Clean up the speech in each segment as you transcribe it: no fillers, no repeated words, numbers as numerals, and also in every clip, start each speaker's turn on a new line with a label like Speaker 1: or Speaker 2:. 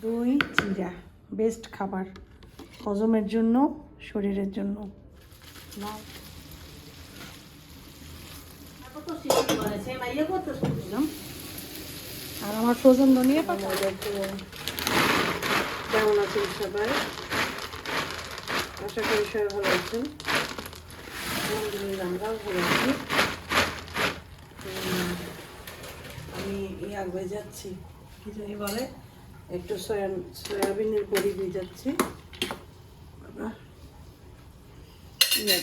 Speaker 1: দই চিরা বেস্ট খাবার, হজমের জন্য, শরীরের জন্য। আর আমার ফ্রোজেন ধনিয়া পাতা। কেমন আছেন সবাই? আশা করি সবাই ভালো আছেন। আলহামদুলিল্লাহ আমরাও ভালো আছি। আমি আগে যাচ্ছি, কি জানি বলে, একটু সয়াবিনের বড়ি ভিজাচ্ছি।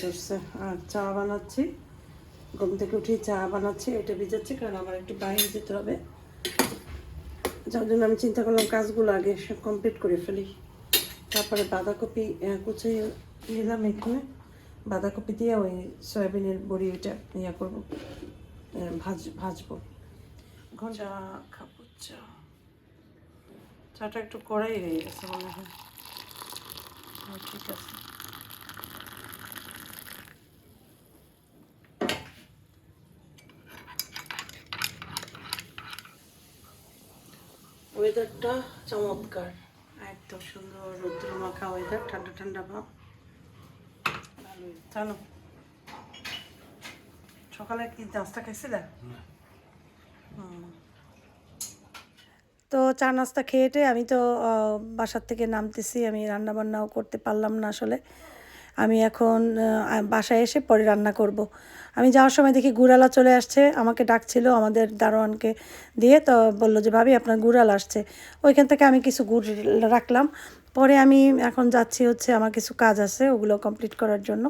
Speaker 1: ধরছে আর চা বানাচ্ছি, ঘুম থেকে উঠে চা বানাচ্ছি, এটা ভিজাচ্ছি কারণ আমার একটু বাইরে যেতে হবে। যার জন্য আমি চিন্তা করলাম কাজগুলো আগে সব কমপ্লিট করে ফেলি, তারপরে বাঁধাকপি কুচিয়ে নিলাম এখানে, বাঁধাকপি দিয়ে ওই সয়াবিনের বড়ি ওইটা করবো, ভাজবো। চা খাবো, চাটা একটু কড়াই হয়ে গেছে মনে হয়। ঠিক আছে, ওয়েদারটা চমৎকার, একদম সুন্দর রৌদ্র মাখা ওয়েদার, ঠান্ডা ঠান্ডা ভাব, ভালোই। জানো সকালে কি নাস্তা খাইছিলে? তো চা নাস্তা খেয়েটে আমি তো বাসার থেকে নামতেছি, আমি রান্না বান্নাও করতে পারলাম না আসলে। আমি এখন বাসায় এসে পরে রান্না করব। আমি যাওয়ার সময় দেখি গুড়ালা চলে আসছে, আমাকে ডাকছিল আমাদের দারোয়ানকে দিয়ে, তো বললো যে ভাবি আপনার গুড়াল আসছে। ওইখান থেকে আমি কিছু গুড় রাখলাম। পরে আমি এখন যাচ্ছি হচ্ছে, আমার কিছু কাজ আছে ওগুলো কমপ্লিট করার জন্য।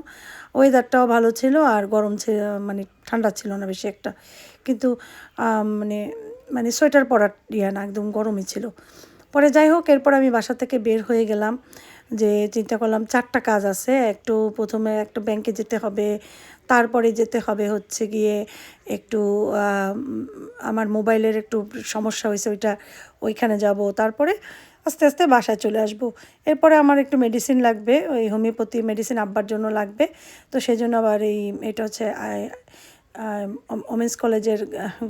Speaker 1: ওয়েদারটাও ভালো ছিল আর গরম ছিল, মানে ঠান্ডা ছিল না বেশি একটা, কিন্তু মানে মানে সোয়েটার পরার না, একদম গরমই ছিল। পরে যাই হোক, এরপর আমি বাসা থেকে বের হয়ে গেলাম, যে চিন্তা করলাম 4টা কাজ আছে। একটু প্রথমে একটা ব্যাংকে যেতে হবে, তারপরে যেতে হবে হচ্ছে গিয়ে একটু আমার মোবাইলের একটু সমস্যা হয়েছে, ওইখানে যাব, তারপরে আস্তে আস্তে বাসায় চলে আসব। এরপরে আমার একটু মেডিসিন লাগবে, ওই হোমিওপ্যাথি মেডিসিন আব্বার জন্য লাগবে। তো সেই জন্য আবার এটা হচ্ছে ওমেন্স কলেজের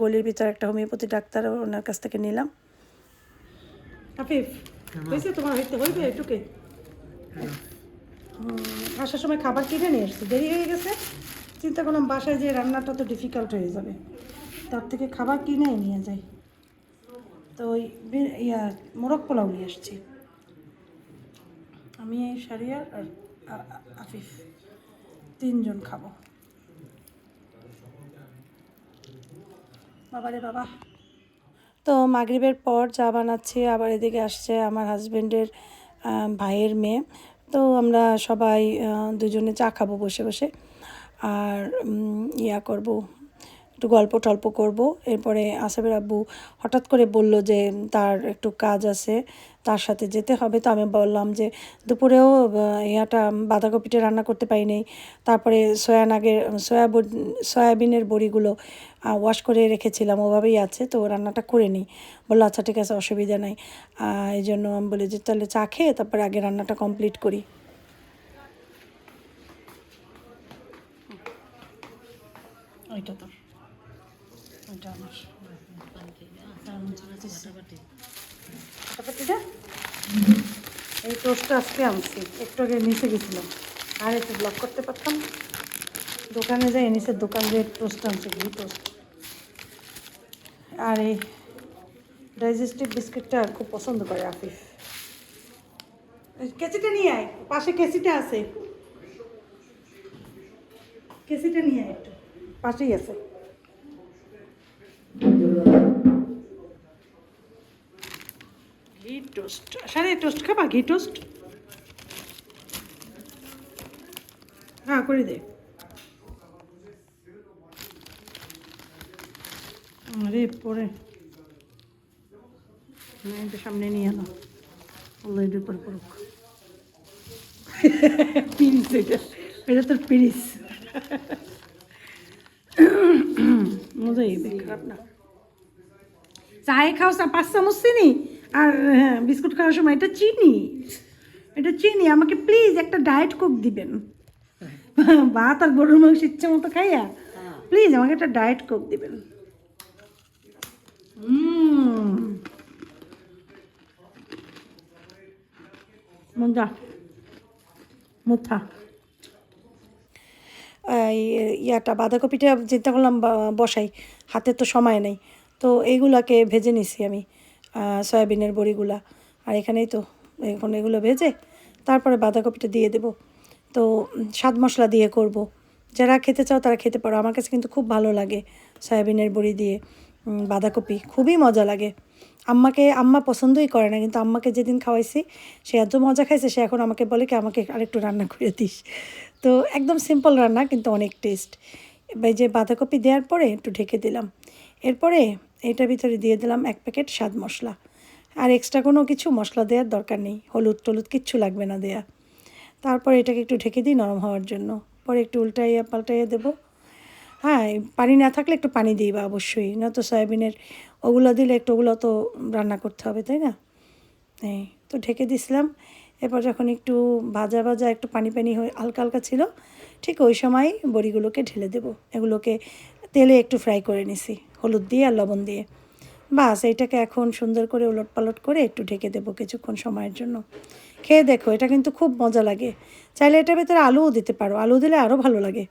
Speaker 1: গলির ভিতরে একটা হোমিওপ্যাথি ডাক্তার, ওনার কাছ থেকে নিলাম। আফিফ হয়েছে তোমার, হইতে হইবে এটুকে। আসার সময় খাবার কিনে নিয়ে এসছি, দেরি হয়ে গেছে, চিন্তা করলাম বাসায় যে রান্নাটা তো ডিফিকাল্ট হয়ে যাবে, তার থেকে খাবার কিনেই নিয়ে যাই। তো ওই মোরগ পোলাও নিয়ে এসছি, আমি শারিয়ার আর আফিফ 3 জন খাবো। বাবারে বাবা। তো মাগরিবের পর চা বানাচ্ছি, আবার এদিকে আসছে আমার হাজব্যান্ডের ভাইয়ের মেয়ে। তো আমরা সবাই দুজনে চা খাবো বসে বসে, আর করব, একটু গল্প টল্প করব। এরপরে আসিফের আব্বু হঠাৎ করে বলল যে তার একটু কাজ আছে, তার সাথে যেতে হবে। তো আমি বললাম যে দুপুরেও বাঁধাকপিটা রান্না করতে পারিনি, তারপরে সয়াবিনের বড়িগুলো ওয়াশ করে রেখেছিলাম, ওভাবেই আছে, তো রান্নাটা করে নিই। বললো আচ্ছা ঠিক আছে, অসুবিধা নাই। এই জন্য আমি বলি যে তাহলে চা খেয়ে তারপরে আগে রান্নাটা কমপ্লিট করি। ওইটা তো ওইটা আমার এই টোস্টটা আজকে আনছি, একটু আগে নিচে গেছিলাম, আর একটু ব্লক করতে পারতাম। দোকানে যাই, নিচের দোকান দিয়ে টোস্ট আনছি, ঘি টোস্ট। আর এই ডাইজেস্টিভ বিস্কিটটা খুব পছন্দ করে আফিফ। কেসিটা নিয়ে আয়, পাশে কেসিটা আছে, কেসিটা নিয়ে আয়, একটু পাশেই আছে। ঘি টোস্ট, সারে টোস্ট খাবা? ঘি টোস্ট হ্যাঁ করে দে। আরে পরে এটা সামনে নিয়ে আনো, অলরেডি উপর পড়ুক। পিরিস, এটা তোর পিরিস। মজাই, খারাপ না। চায়ে খাও 5 চামচ চিনি, আর হ্যাঁ বিস্কুট খাওয়ার সময় এটা চিনি, আমাকে প্লিজ একটা ডায়েট কোক দিবেন। ভাত আর গরুর মাংস ইচ্ছে মতো খাইয়া প্লিজ আমাকে একটা ডায়েট কোক দিবেন। মজা মুথা। ইয়াটা বাঁধাকপিটা চিন্তা করলাম বসাই, হাতে তো সময় নেই, তো এইগুলাকে ভেজে নিছি আমি, সয়াবিনের বড়িগুলা। আর এখানেই তো এখন এগুলো ভেজে তারপরে বাঁধাকপিটা দিয়ে দেব। তো স্বাদ মশলা দিয়ে করব, যারা খেতে চাও তারা খেতে পারো। আমার কাছে কিন্তু খুব ভালো লাগে সয়াবিনের বড়ি দিয়ে বাঁধাকপি, খুবই মজা লাগে। আম্মা পছন্দই করে না, কিন্তু আম্মাকে যেদিন খাওয়াইছি সে এত মজা খাইছে, সে এখন আমাকে বলে কি আমাকে আরেকটু রান্না করে দিস। তো একদম সিম্পল রান্না, কিন্তু অনেক টেস্ট। এই যে বাঁধাকপি দেওয়ার পরে একটু ঢেকে দিলাম, এরপরে এটার ভিতরে দিয়ে দিলাম 1 প্যাকেট স্বাদ মশলা। আর এক্সট্রা কোনো কিছু মশলা দেওয়ার দরকার নেই, হলুদ টলুদ কিচ্ছু লাগবে না দেয়া। তারপর এটাকে একটু ঢেকে দিই নরম হওয়ার জন্য, পরে একটু উল্টাইয়া পাল্টাইয়া দেবো। হ্যাঁ, পানি না থাকলে একটু পানি দিই বা অবশ্যই, না তো সয়াবিনের ওগুলো দিলে একটু ওগুলো তো রান্না করতে হবে, তাই না? এই তো ঢেকে দিছিলাম। এরপর যখন একটু ভাজা ভাজা একটু পানি পানি হয়ে হালকা হালকা ছিল, ঠিক ওই সময় বড়িগুলোকে ঢেলে দেবো। এগুলোকে তেলে একটু ফ্রাই করে নিছি হলুদ দিয়ে আর লবণ দিয়ে। বাস এইটাকে এখন সুন্দর করে উলট পালট করে একটু ঢেকে দেবো কিছুক্ষণ সময়ের জন্য। খেয়ে দেখো, এটা কিন্তু খুব মজা লাগে। চাইলে এটার ভেতরে আলুও দিতে পারো, আলু দিলে আরও ভালো লাগে,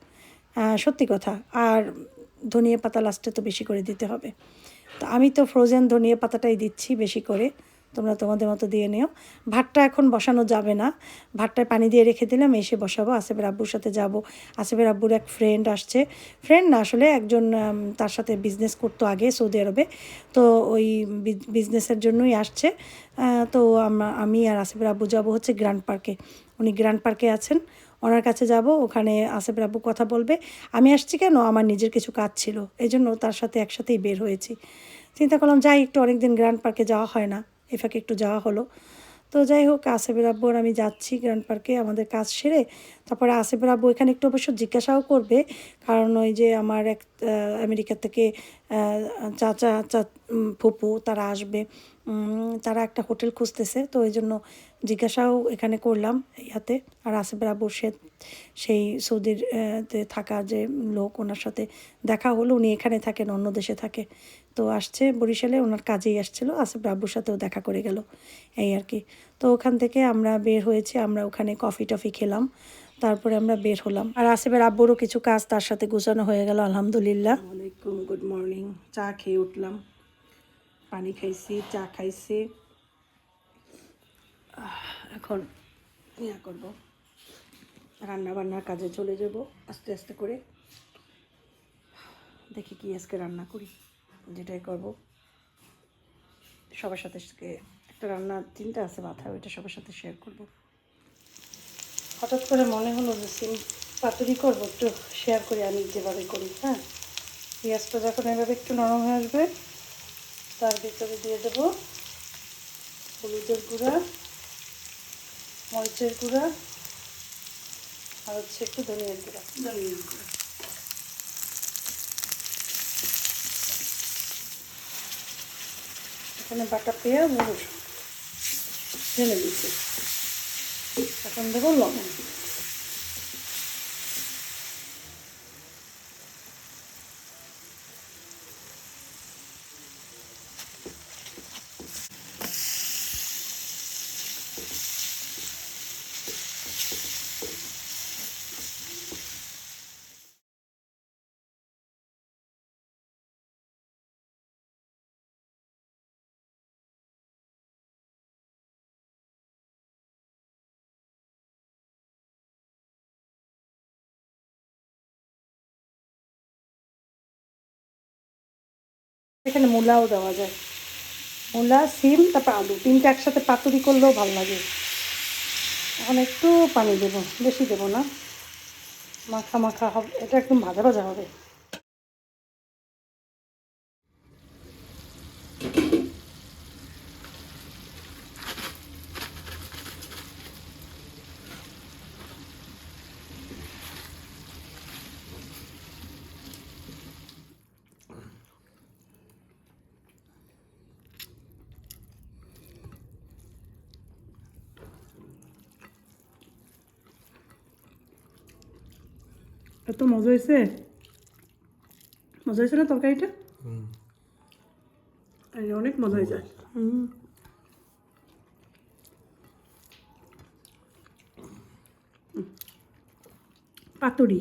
Speaker 1: সত্যি কথা। আর ধনিয়া পাতা লাস্টে তো বেশি করে দিতে হবে। তো আমি তো ফ্রোজেন ধনিয়া পাতাটাই দিচ্ছি বেশি করে, তোমরা তোমাদের মতো দিয়ে নিও। ভাতটা এখন বসানো যাবে না, ভাতটায় পানি দিয়ে রেখে দিলাম, এসে বসাবো। আসিফের আব্বুর সাথে যাব। আসিফের আব্বুর এক ফ্রেন্ড আসছে, ফ্রেন্ড না আসলে একজন, তার সাথে বিজনেস করতো আগে সৌদি আরবে, তো ওই বিজনেসের জন্যই আসছে। তো আমি আর আসিফের আব্বু যাবো হচ্ছে গ্র্যান্ড পার্কে। উনি গ্র্যান্ড পার্কে আছেন, ওনার কাছে যাব। ওখানে আসিফের আব্বু কথা বলবে। আমি আসছি কেন, আমার নিজের কিছু কাজ ছিল, এই জন্য তার সাথে একসাথেই বের হয়েছি। চিন্তা করলাম যাই, একটু অনেক দিন গ্র্যান্ড পার্কে যাওয়া হয় না, এই ফাঁকে একটু যাওয়া হলো। তো যাই হোক, আসিফের আব্বু আর আমি যাচ্ছি গ্র্যান্ড পার্কে আমাদের কাজ সেরে। তারপরে আসিফের আব্বু এখানে একটু অবশ্য জিজ্ঞাসাও করবে, কারণ ওই যে আমার এক আমেরিকা থেকে ফুপু তারা আসবে, তারা একটা হোটেল খুঁজতেছে, তো ওই জন্য জিজ্ঞাসাও এখানে করলাম ইয়াতে। আর আসিফের আব্বুর সেই সৌদির থাকা যে লোক, ওনার সাথে দেখা হলো। উনি এখানে থাকেন, অন্য দেশে থাকে, তো আসছে বরিশালে, ওনার কাজেই আসছিল। আসিফের আব্বুর সাথেও দেখা করে গেল, এই আর কি। তো ওখান থেকে আমরা বের হয়েছি, আমরা ওখানে কফি টফি খেলাম, তারপরে আমরা বের হলাম। আর আসিফের আব্বুরও কিছু কাজ তার সাথে গোছানো হয়ে গেল, আলহামদুলিল্লাহ। ওয়ালাইকুম, গুড মর্নিং। চা খেয়ে উঠলাম, পানি খাইছি, চা খাইছি। এখন ইয়া করবো, রান্না বান্নার কাজে চলে যাব আস্তে আস্তে করে। দেখি কি আজকে রান্না করি, যেটাই করব সবার সাথে। একটা রান্নার চিন্তা আছে মাথায়, ওইটা সবার সাথে শেয়ার করব। হঠাৎ করে মনে হলো যে সিম পাতুরি করবো, একটু শেয়ার করি আমি যেভাবে করি। হ্যাঁ, পেঁয়াজটা যখন এভাবে একটু নরম হয়ে আসবে, তার ভিতরে দিয়ে দেবো হলুদের গুঁড়া, মরিচের গুঁড়া, আর হচ্ছে একটু ধনিয়ার গুঁড়া। এখানে বাটা পেঁয়াজ রসুন ঢেলে দিচ্ছি। এখন দেবো লবণ। এখানে মূলাও দেওয়া যায়, মূলা, সিম, তারপর আলু, তিনটা একসাথে পাতুরি করলেও ভালো লাগে। এখন একটু পানি দেবো, বেশি দেবো না, মাখা মাখা হবে, এটা একদম ভাজা ভাজা হবে। এত মজা হয়েছে, মজা হয়েছে না তরকারিটা? অনেক মজা হয়েছে। পাতুরি,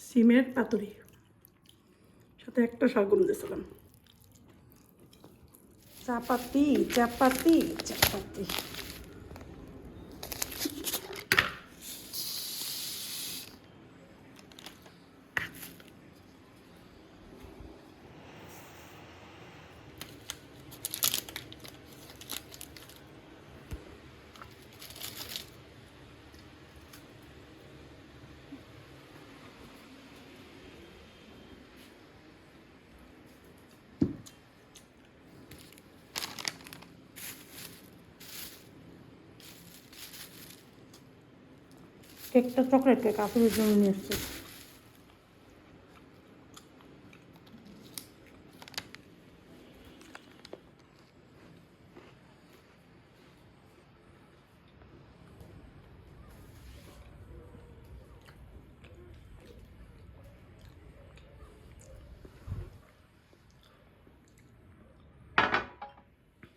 Speaker 1: সিমের পাতুরি, সাথে একটা শাকগুলো দিয়েছিলাম। চাপাতি চাপাতি চাপাতি। কেকটা চকলেট কেক, আসলের জন্য নিয়ে এসছে।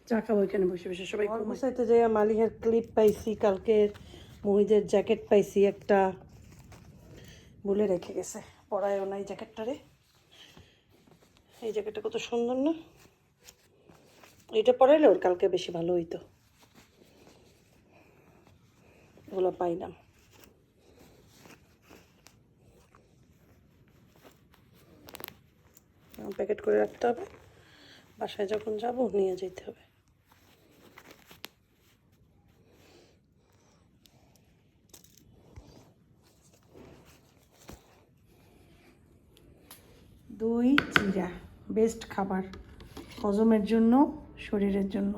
Speaker 1: চা খাবো এখানে বসে বসে সবাই। গুছাইতে যাই মালিহের ক্লিপ পাইছি, কালকের মহিদের জ্যাকেট পাইছি একটা, বলে রেখে গেছে, পরায়ও নাই জ্যাকেটটারে। এই জ্যাকেটটা কত সুন্দর না, এটা পরাইলে ওর কালকে বেশি ভালো হইতো। এগুলো পাইলাম, প্যাকেট করে রাখতে হবে, বাসায় যখন যাব নিয়ে যেতে হবে। দই চিরা বেস্ট খাবার, হজমের জন্য, শরীরের জন্য।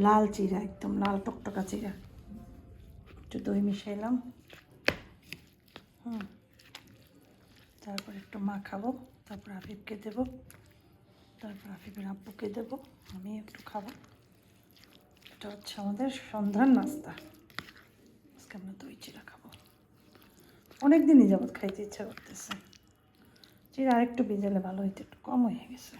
Speaker 1: লাল চিরা, একদম লাল টকটকা চিরা। একটু দই মিশাইলাম, তারপর একটু মাখাবো, তারপর আফিফকে দেবো, তারপর আফিফের আব্বুকে দেবো, আমি একটু খাবো। এটা হচ্ছে আমাদের সন্ধ্যার নাস্তা। আজকে আমরা দই চিরা খাবো, অনেক দিনই যাবৎ খাইতে ইচ্ছা করতেছে। চিরা আরেকটু ভিজালে ভালো হইতো, একটু কম হয়ে গেছে।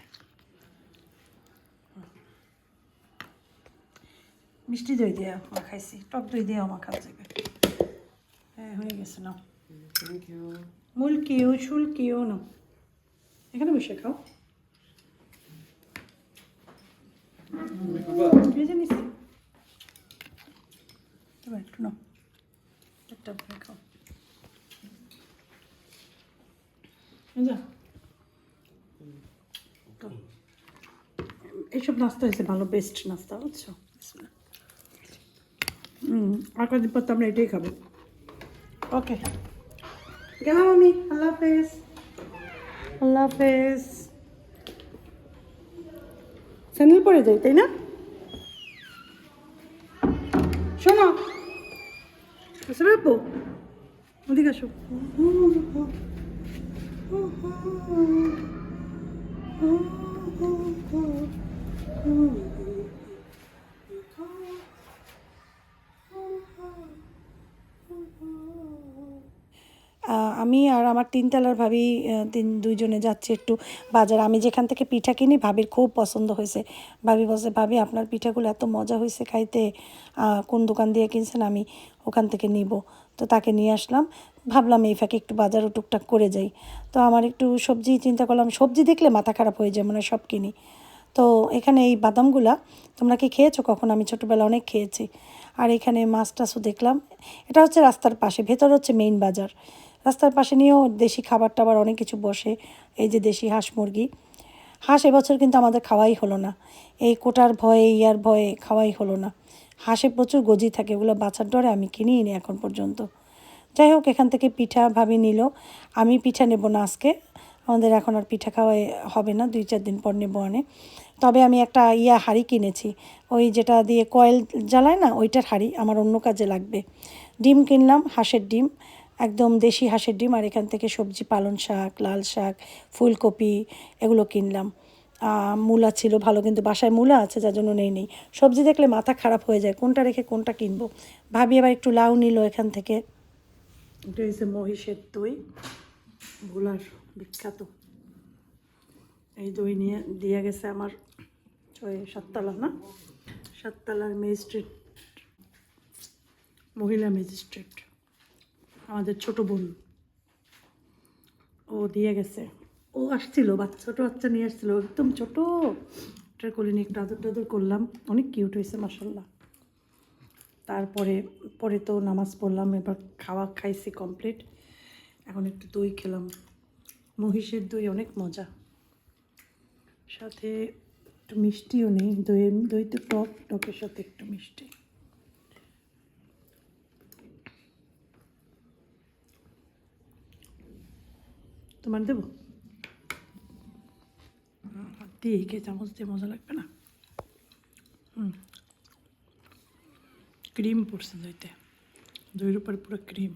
Speaker 1: মিষ্টি দই দিয়ে মাখাইছি, টক দই দিয়েও মাখা যাবে। হ্যাঁ হয়ে গেছে, নাও। মুলকিও শুলকিও নাও, এখানে বসে খাও। ভেজে নিচ্ছি, এবার একটু নাও, একটা খাও। এইসব নাস্তা হয়েছে ভালো, বেস্ট নাস্তা, বুঝছো? আর কদিন পর তো আমরা এটাই খাবো। ওকে, গেলাম আমি, আল্লাহ হাফেজ। আল্লাহ হাফেজ। স্যান্ডেল পরে যাই, তাই না? শোনো, আসলে আপু ওদিকে আসো। আমি আর আমার তিনতলার ভাবি দুইজনে যাচ্ছি একটু বাজার। আমি যেখান থেকে পিঠা কিনি ভাবির খুব পছন্দ হয়েছে। ভাবি বলছে, ভাবি আপনার পিঠাগুলো এত মজা হয়েছে খাইতে, কোন দোকান দিয়ে কিনছেন, আমি ওখান থেকে নিব। তো তাকে নিয়ে আসলাম, ভাবলাম এই ফাঁকে একটু বাজারও টুকটাক করে যাই। তো আমার একটু সবজি চিন্তা করলাম, সবজি দেখলে মাথা খারাপ হয়ে যায়, মানে সব কিনি। তো এখানে এই বাদামগুলা তোমরা কি খেয়েছো কখন? আমি ছোটোবেলা অনেক খেয়েছি। আর এখানে মাছ টাছও দেখলাম। এটা হচ্ছে রাস্তার পাশে, ভেতর হচ্ছে মেইন বাজার। রাস্তার পাশে নিয়েও দেশি খাবার টাবার অনেক কিছু বসে। এই যে দেশি হাঁস মুরগি, হাঁস এবছর কিন্তু আমাদের খাওয়াই হলো না, এই কোটার ভয়ে ইয়ার ভয়ে খাওয়াই হলো না। হাঁসে প্রচুর গজি থাকে, ওগুলো বাছার ডরে আমি কিনিই নি এখন পর্যন্ত। যাই হোক, এখান থেকে পিঠা ভাবি নিল, আমি পিঠা নেব না আজকে, আমাদের এখন আর পিঠা খাওয়াই হবে না, 2-4 দিন পর নেবো আনে। তবে আমি একটা হাঁড়ি কিনেছি, ওই যেটা দিয়ে কয়েল জ্বালায় না, ওইটার হাঁড়ি আমার অন্য কাজে লাগবে। ডিম কিনলাম, হাঁসের ডিম, একদম দেশি হাঁসের ডিম। আর এখান থেকে সবজি, পালং শাক, লাল শাক, ফুলকপি, এগুলো কিনলাম। মূলা ছিল ভালো, কিন্তু বাসায় মূলা আছে যার জন্য নেই। সবজি দেখলে মাথা খারাপ হয়ে যায়, কোনটা রেখে কোনটা কিনবো। ভাবি এবার একটু লাউ নিল এখান থেকে, এটা হচ্ছে মহিষের দই, ভোলার বিখ্যাত। এই দই নিয়ে দিয়ে গেছে আমার ওই সাততলা না, সাততলার ম্যাজিস্ট্রেট, মহিলা ম্যাজিস্ট্রেট, আমাদের ছোট বোন, ও দিয়ে গেছে। ও আসছিল, ছোটো বাচ্চা নিয়ে আসছিল, একদম ছোটো, ওটার কোলে নিয়ে একটু আদর টাদর করলাম, অনেক কিউট হয়েছে মাসাল্লাহ। তারপরে পরে তো নামাজ পড়লাম, এবার খাইছি কমপ্লিট। এখন একটু দই খেলাম, মহিষের দই অনেক মজা, সাথে একটু মিষ্টিও নেই, দই তো টক, টকের সাথে একটু মিষ্টি। তোমার দেবো? দিয়ে কে চামচ দিয়ে মজা লাগবে না? ক্রিম পড়ছে দইতে, দইয়ের উপর পুরো ক্রিম।